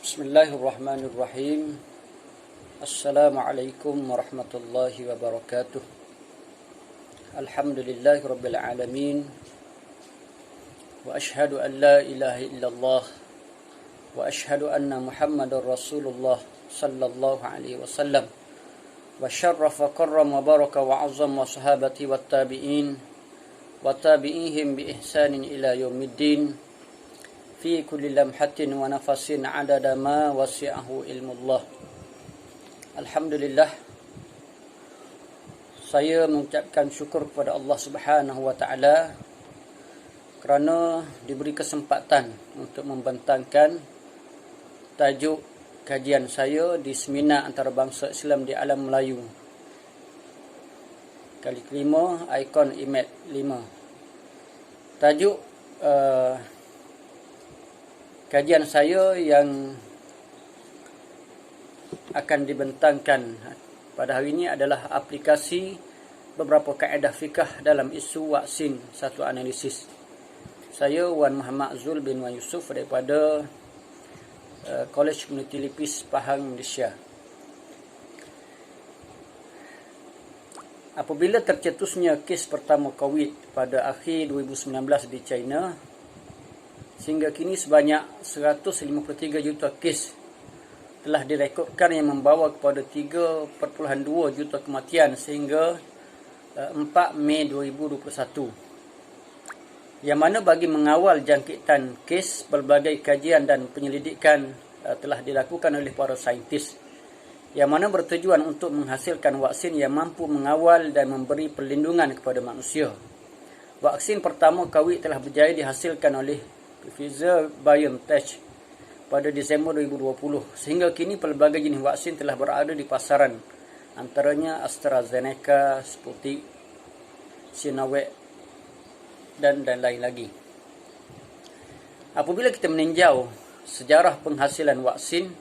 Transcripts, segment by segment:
Bismillahirrahmanirrahim. Assalamualaikum warahmatullahi wabarakatuh. Alhamdulillahirabbil alamin. Wa asyhadu an la ilaha illallah wa asyhadu anna Muhammadar Rasulullah sallallahu alaihi wasallam. Wa syarrafa karrama wa baraka wa azzama sahabati wat tabi'in wa tabi'ihim bi ihsanin ila yaumiddin. Fi kulli lamhatin wa nafasin adada ma wasi'ahu ilmullah. Alhamdulillah, saya mengucapkan syukur kepada Allah Subhanahu wa taala kerana diberi kesempatan untuk membentangkan tajuk kajian saya di seminar antarabangsa Islam di alam Melayu. Kali kelima, ikon IMET 5. Tajuk kajian saya yang akan dibentangkan pada hari ini adalah aplikasi beberapa kaedah fikah dalam isu vaksin satu analisis. Saya Wan Muhammad Zul bin Wan Yusuf daripada College Community Lipis Pahang, Malaysia. Apabila tercetusnya kes pertama COVID pada akhir 2019 di China, sehingga kini sebanyak 153 juta kes telah direkodkan yang membawa kepada 3.2 juta kematian sehingga 4 Mei 2021. Yang mana bagi mengawal jangkitan kes, pelbagai kajian dan penyelidikan telah dilakukan oleh para saintis yang mana bertujuan untuk menghasilkan vaksin yang mampu mengawal dan memberi perlindungan kepada manusia. Vaksin pertama COVID telah berjaya dihasilkan oleh Pfizer-BioNTech pada Disember 2020 sehingga kini pelbagai jenis vaksin telah berada di pasaran, antaranya AstraZeneca, Sputnik, Sinovac dan lain lagi. Apabila kita meninjau sejarah penghasilan vaksin,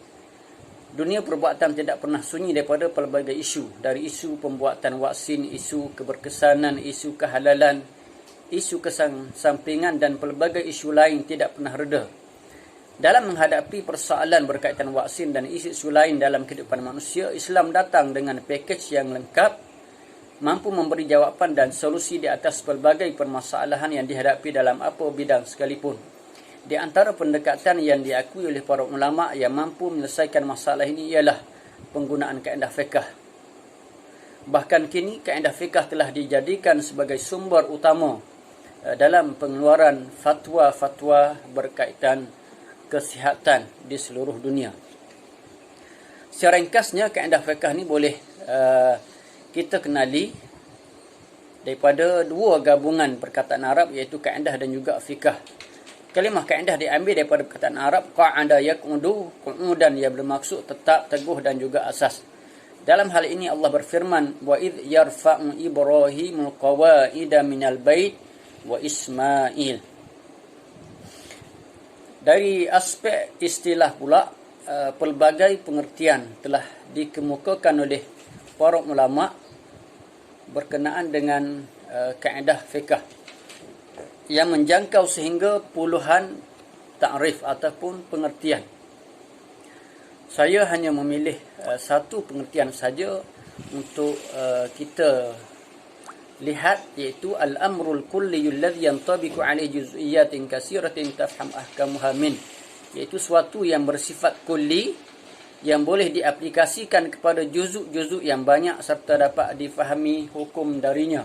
dunia perbuatan tidak pernah sunyi daripada pelbagai isu, dari isu pembuatan vaksin, isu keberkesanan, isu kehalalan, isu kesampingan dan pelbagai isu lain tidak pernah reda. Dalam menghadapi persoalan berkaitan vaksin dan isu-isu lain dalam kehidupan manusia, Islam datang dengan pakej yang lengkap, mampu memberi jawapan dan solusi di atas pelbagai permasalahan yang dihadapi dalam apa bidang sekalipun. Di antara pendekatan yang diakui oleh para ulama yang mampu menyelesaikan masalah ini ialah penggunaan kaedah fiqh. Bahkan kini kaedah fiqh telah dijadikan sebagai sumber utama dalam pengeluaran fatwa-fatwa berkaitan kesihatan di seluruh dunia. Secara ringkasnya, kaedah fiqh ni boleh kita kenali daripada dua gabungan perkataan Arab, iaitu kaedah dan juga fiqh. Kalimah kaedah diambil daripada perkataan Arab qa'ada yaq'udu, qu'udan, yang bermaksud tetap, teguh dan juga asas. Dalam hal ini Allah berfirman, wa idh yarfa'u Ibrahimul qawa'ida minal bait wa Ismail. Dari aspek istilah pula, pelbagai pengertian telah dikemukakan oleh para ulama berkenaan dengan kaedah fiqh yang menjangkau sehingga puluhan ta'rif ataupun pengertian. Saya hanya memilih satu pengertian saja untuk kita lihat, iaitu al-amrul kulliyul ladzi yantabiqu alaihi juz'iyatin katsiratin tafham ahkamuha min, iaitu suatu yang bersifat kulli yang boleh diaplikasikan kepada juzuk-juzuk yang banyak serta dapat difahami hukum darinya.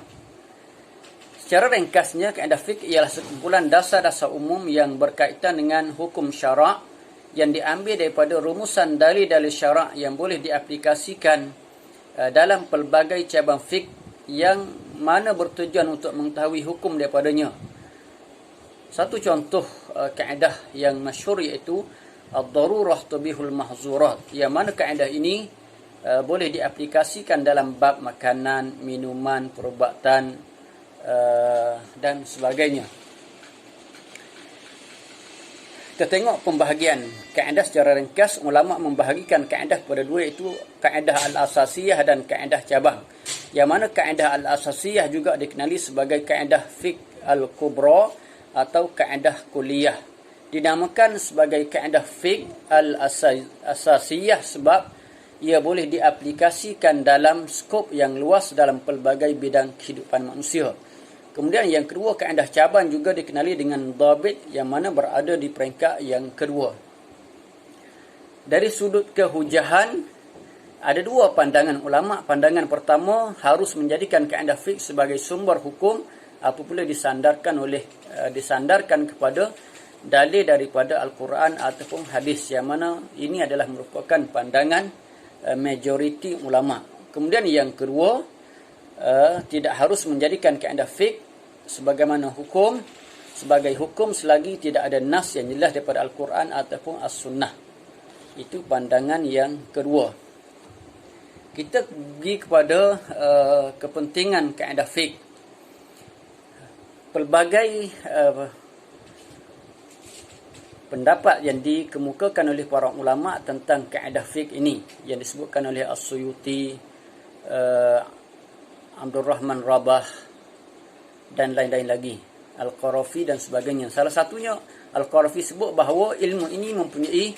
Secara ringkasnya, kaedah fiqh ialah sekumpulan dasar-dasar umum yang berkaitan dengan hukum syarak yang diambil daripada rumusan dalil-dalil syarak yang boleh diaplikasikan dalam pelbagai cabang fiqh yang mana bertujuan untuk mengetahui hukum daripadanya. Satu contoh kaedah yang masyhur iaitu ad-darurah tubihul mahzurat, yang mana kaedah ini boleh diaplikasikan dalam bab makanan, minuman, perubatan dan sebagainya. Kita tengok pembahagian kaedah secara ringkas. Ulama membahagikan kaedah kepada dua, iaitu kaedah al-asasiyah dan kaedah cabang. Yang mana kaedah al-asasiyah juga dikenali sebagai kaedah fiqh al-kubra atau kaedah kuliah. dinamakan sebagai kaedah fiqh al-asasiyah sebab ia boleh diaplikasikan dalam skop yang luas dalam pelbagai bidang kehidupan manusia. Kemudian yang kedua, kaedah caban juga dikenali dengan dhabit yang mana berada di peringkat yang kedua. Dari sudut kehujahan, ada dua pandangan ulama. Pandangan pertama, harus menjadikan kaedah fiqh sebagai sumber hukum apabila disandarkan kepada dalil daripada Al-Quran ataupun hadis, yang mana ini adalah merupakan pandangan majoriti ulama. Kemudian yang kedua, tidak harus menjadikan kaedah fiqh sebagaimana hukum sebagai hukum selagi tidak ada nas yang jelas daripada Al-Quran ataupun As-Sunnah. Itu pandangan yang kedua. Kita pergi kepada kepentingan kaedah fiqh. Pelbagai pendapat yang dikemukakan oleh para ulama tentang kaedah fiqh ini yang disebutkan oleh As-Suyuti, Abdul Rahman Rabah dan lain-lain lagi, Al-Qarafi dan sebagainya. Salah satunya Al-Qarafi sebut bahawa ilmu ini mempunyai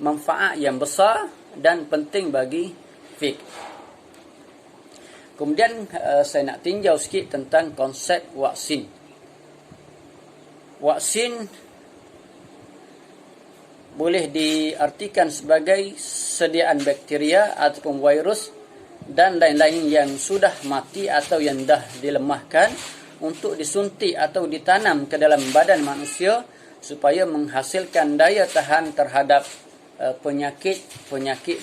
manfaat yang besar dan penting bagi fiqh. Kemudian saya nak tinjau sikit tentang konsep vaksin. Vaksin boleh diartikan sebagai sediaan bakteria ataupun virus dan lain-lain yang sudah mati atau yang dah dilemahkan untuk disuntik atau ditanam ke dalam badan manusia supaya menghasilkan daya tahan terhadap penyakit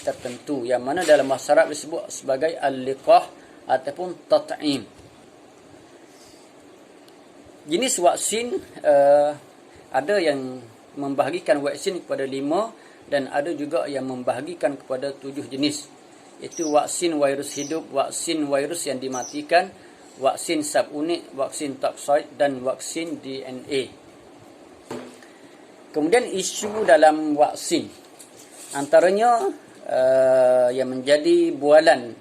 tertentu, yang mana dalam bahasa Arab disebut sebagai al-liqah ataupun tat'im. Jenis vaksin ada yang membahagikan vaksin kepada 5 dan ada juga yang membahagikan kepada 7 jenis. Itu vaksin virus hidup, vaksin virus yang dimatikan, vaksin subunik, vaksin toksoid dan vaksin DNA. Kemudian isu dalam vaksin, antaranya yang menjadi bualan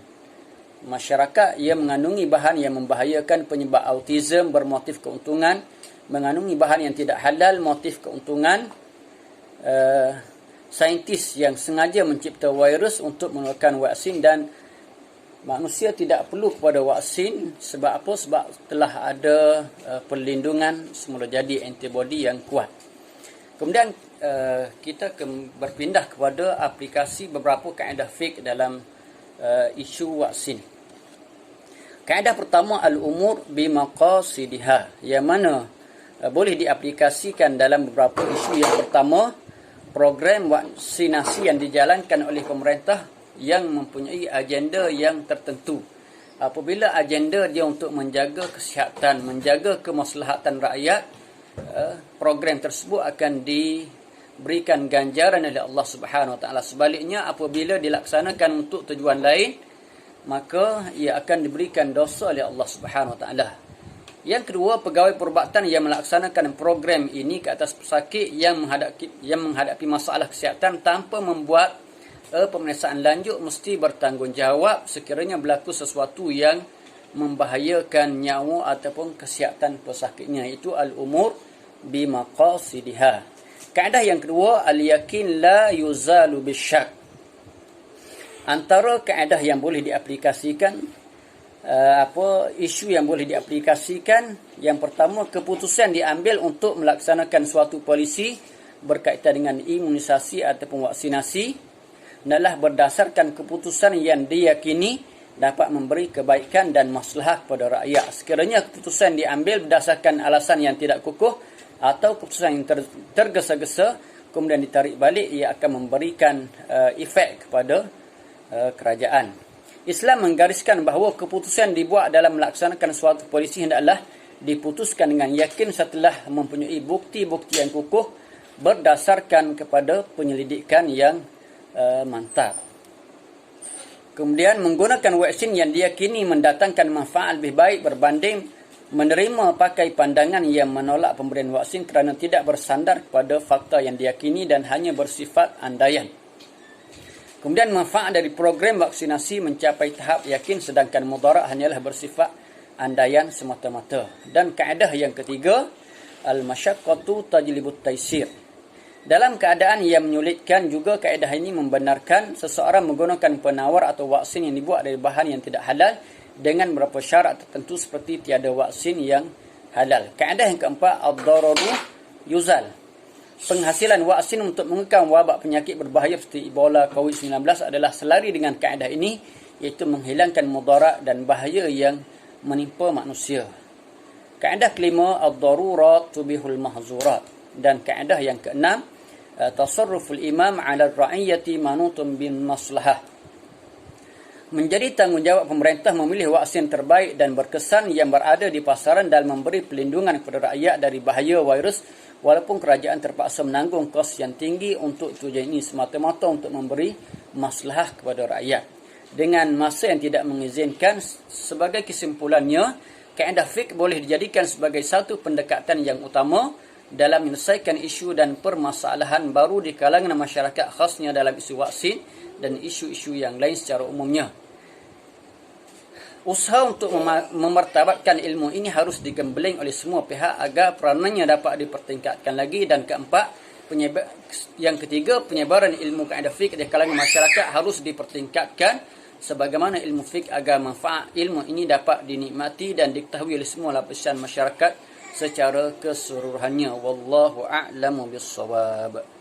masyarakat, ia mengandungi bahan yang membahayakan penyebab autism bermotif keuntungan, mengandungi bahan yang tidak halal motif keuntungan, saintis yang sengaja mencipta virus untuk mengeluarkan vaksin, dan manusia tidak perlu kepada vaksin. Sebab apa? Sebab telah ada perlindungan semula jadi antibody yang kuat. Kemudian kita berpindah kepada aplikasi beberapa kaedah fiqh dalam isu vaksin. Kaedah pertama, al-umur bimaqasidiha, yang mana boleh diaplikasikan dalam beberapa isu. Yang pertama, program vaksinasi yang dijalankan oleh pemerintah yang mempunyai agenda yang tertentu. Apabila agenda dia untuk menjaga kesihatan, menjaga kemaslahatan rakyat, program tersebut akan diberikan ganjaran oleh Allah Subhanahu Wa Taala. Sebaliknya, apabila dilaksanakan untuk tujuan lain, maka ia akan diberikan dosa oleh Allah Subhanahu Wa Taala. Yang kedua, pegawai perubatan yang melaksanakan program ini ke atas pesakit yang menghadapi masalah kesihatan tanpa membuat pemeriksaan lanjut mesti bertanggungjawab sekiranya berlaku sesuatu yang membahayakan nyawa ataupun kesihatan pesakitnya. Itu al-umur bimaqasidiha. Kaedah yang kedua, al-yakin la yuzalu bisyak. Antara kaedah yang boleh diaplikasikan, isu yang boleh diaplikasikan, yang pertama, keputusan diambil untuk melaksanakan suatu polisi berkaitan dengan imunisasi ataupun vaksinasi adalah berdasarkan keputusan yang diyakini dapat memberi kebaikan dan maslahat kepada rakyat. Sekiranya keputusan diambil berdasarkan alasan yang tidak kukuh atau keputusan yang tergesa-gesa kemudian ditarik balik, ia akan memberikan efek kepada kerajaan. Islam menggariskan bahawa keputusan dibuat dalam melaksanakan suatu polisi hendaklah diputuskan dengan yakin setelah mempunyai bukti-bukti yang kukuh berdasarkan kepada penyelidikan yang mantap. Kemudian, menggunakan vaksin yang diyakini mendatangkan manfaat lebih baik berbanding menerima pakai pandangan yang menolak pemberian vaksin kerana tidak bersandar kepada fakta yang diyakini dan hanya bersifat andaian. Kemudian, manfaat dari program vaksinasi mencapai tahap yakin sedangkan mudarat hanyalah bersifat andaian semata-mata. Dan kaedah yang ketiga, al-masyaqqatu tajlibut taysir. Dalam keadaan yang menyulitkan juga, kaedah ini membenarkan seseorang menggunakan penawar atau vaksin yang dibuat dari bahan yang tidak halal dengan beberapa syarat tertentu seperti tiada vaksin yang halal. Kaedah yang keempat, ad-dararu yuzal. Penghasilan vaksin untuk mengekang wabak penyakit berbahaya seperti Ebola, COVID-19 adalah selari dengan kaedah ini, iaitu menghilangkan mudarat dan bahaya yang menimpa manusia. Kaedah kelima, ad-darurat tubihul mahzurat. Dan kaedah yang keenam, tasarruful imam ala ra'iyyati manutun bin maslahah. Menjadi tanggungjawab pemerintah memilih vaksin terbaik dan berkesan yang berada di pasaran dalam memberi pelindungan kepada rakyat dari bahaya virus, walaupun kerajaan terpaksa menanggung kos yang tinggi untuk tujuan ini semata-mata untuk memberi maslahah kepada rakyat. Dengan masa yang tidak mengizinkan, sebagai kesimpulannya, kaedah fiqh boleh dijadikan sebagai satu pendekatan yang utama dalam menyelesaikan isu dan permasalahan baru di kalangan masyarakat, khasnya dalam isu vaksin dan isu-isu yang lain secara umumnya. Usaha untuk memartabatkan ilmu ini harus digembeling oleh semua pihak agar peranannya dapat dipertingkatkan lagi. Dan keempat, yang ketiga, penyebaran ilmu kaedah fiqh di kalangan masyarakat harus dipertingkatkan sebagaimana ilmu fiqh agar manfaat ilmu ini dapat dinikmati dan diketahui oleh semua lapisan masyarakat secara keseluruhannya. Wallahu a'lamu bis-shawab.